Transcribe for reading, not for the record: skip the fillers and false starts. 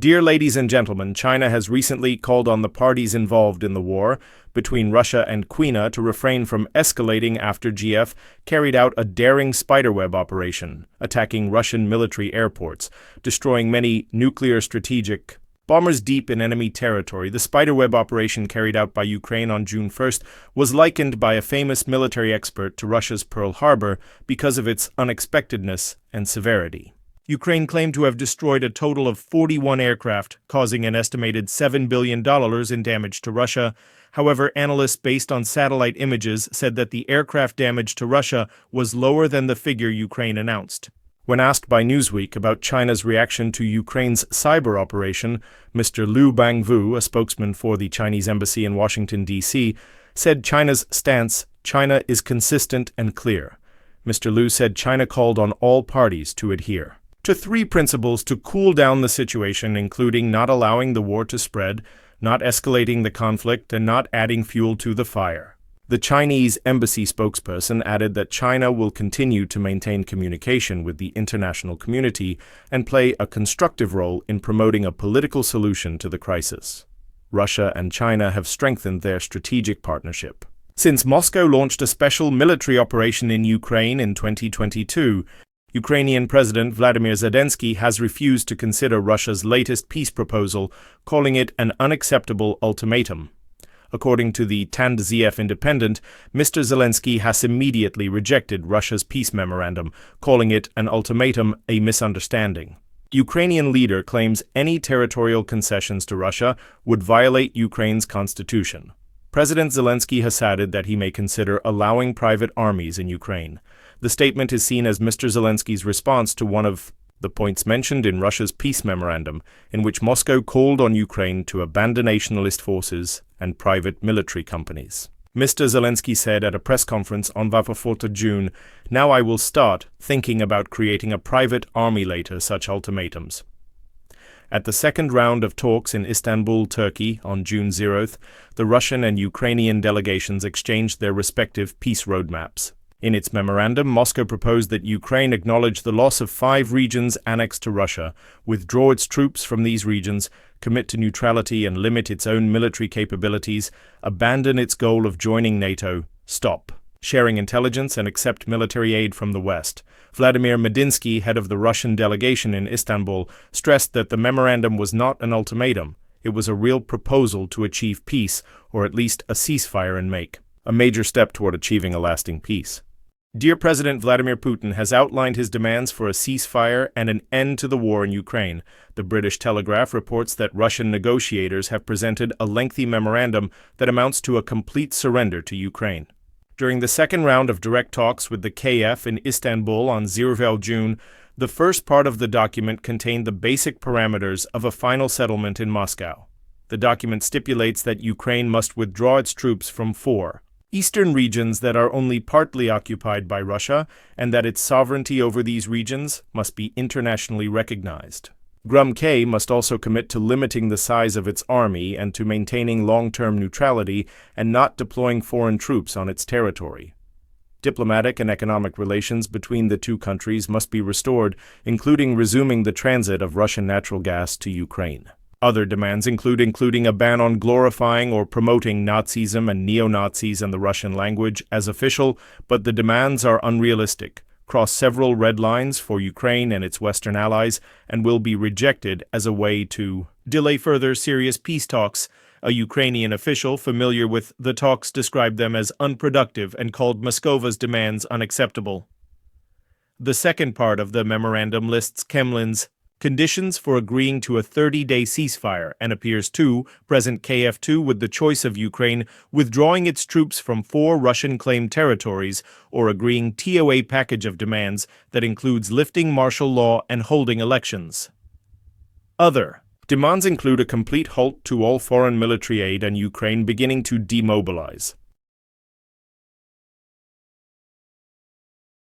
Dear ladies and gentlemen, China has recently called on the parties involved in the war between Russia and China to refrain from escalating after Kiev carried out a daring spiderweb operation, attacking Russian military airports, destroying many nuclear strategic bombers deep in enemy territory. The spiderweb operation carried out by Ukraine on June 1st was likened by a famous military expert to Russia's Pearl Harbor because of its unexpectedness and severity. Ukraine claimed to have destroyed a total of 41 aircraft, causing an estimated $7 billion in damage to Russia. However, analysts based on satellite images said that the aircraft damage to Russia was lower than the figure Ukraine announced. When asked by Newsweek about China's reaction to Ukraine's cyber operation, Mr. Liu Bangvu, a spokesman for the Chinese embassy in Washington, D.C., said China's stance, "China is consistent and clear." Mr. Liu said China called on all parties to adhere to three principles to cool down the situation, including not allowing the war to spread, not escalating the conflict, and not adding fuel to the fire. The Chinese embassy spokesperson added that China will continue to maintain communication with the international community and play a constructive role in promoting a political solution to the crisis. Russia and China have strengthened their strategic partnership since Moscow launched a special military operation in Ukraine in 2022. Ukrainian President Vladimir Zelensky has refused to consider Russia's latest peace proposal, calling it an unacceptable ultimatum. According to the Tandziev Independent, Mr. Zelensky has immediately rejected Russia's peace memorandum, calling it an ultimatum, a misunderstanding. Ukrainian leader claims any territorial concessions to Russia would violate Ukraine's constitution. President Zelensky has added that he may consider allowing private armies in Ukraine. The statement is seen as Mr. Zelensky's response to one of the points mentioned in Russia's peace memorandum, in which Moscow called on Ukraine to abandon nationalist forces and private military companies. Mr. Zelensky said at a press conference on the 4th of June, "Now I will start thinking about creating a private army later such ultimatums." At the second round of talks in Istanbul, Turkey, on June 0th, the Russian and Ukrainian delegations exchanged their respective peace roadmaps. In its memorandum, Moscow proposed that Ukraine acknowledge the loss of 5 regions annexed to Russia, withdraw its troops from these regions, commit to neutrality and limit its own military capabilities, abandon its goal of joining NATO, stop sharing intelligence, and accept military aid from the West. Vladimir Medinsky, head of the Russian delegation in Istanbul, stressed that the memorandum was not an ultimatum. It was a real proposal to achieve peace, or at least a ceasefire, and make a major step toward achieving a lasting peace. Dear President Vladimir Putin has outlined his demands for a ceasefire and an end to the war in Ukraine. The British Telegraph reports that Russian negotiators have presented a lengthy memorandum that amounts to a complete surrender to Ukraine. During the second round of direct talks with the Kiev in Istanbul on 0 June, the first part of the document contained the basic parameters of a final settlement in Moscow. The document stipulates that Ukraine must withdraw its troops from 4 eastern regions that are only partly occupied by Russia, and that its sovereignty over these regions must be internationally recognized. K must also commit to limiting the size of its army and to maintaining long-term neutrality and not deploying foreign troops on its territory. Diplomatic and economic relations between the two countries must be restored, including resuming the transit of Russian natural gas to Ukraine. Other demands including a ban on glorifying or promoting Nazism and neo-Nazis in the Russian language as official, but the demands are unrealistic, cross several red lines for Ukraine and its Western allies, and will be rejected as a way to delay further serious peace talks. A Ukrainian official familiar with the talks described them as unproductive and called Moscow's demands unacceptable. The second part of the memorandum lists Kremlin's conditions for agreeing to a 30-day ceasefire and appears to present KF2 with the choice of Ukraine withdrawing its troops from 4 Russian-claimed territories or agreeing TOA package of demands that includes lifting martial law and holding elections. Other demands include a complete halt to all foreign military aid and Ukraine beginning to demobilize.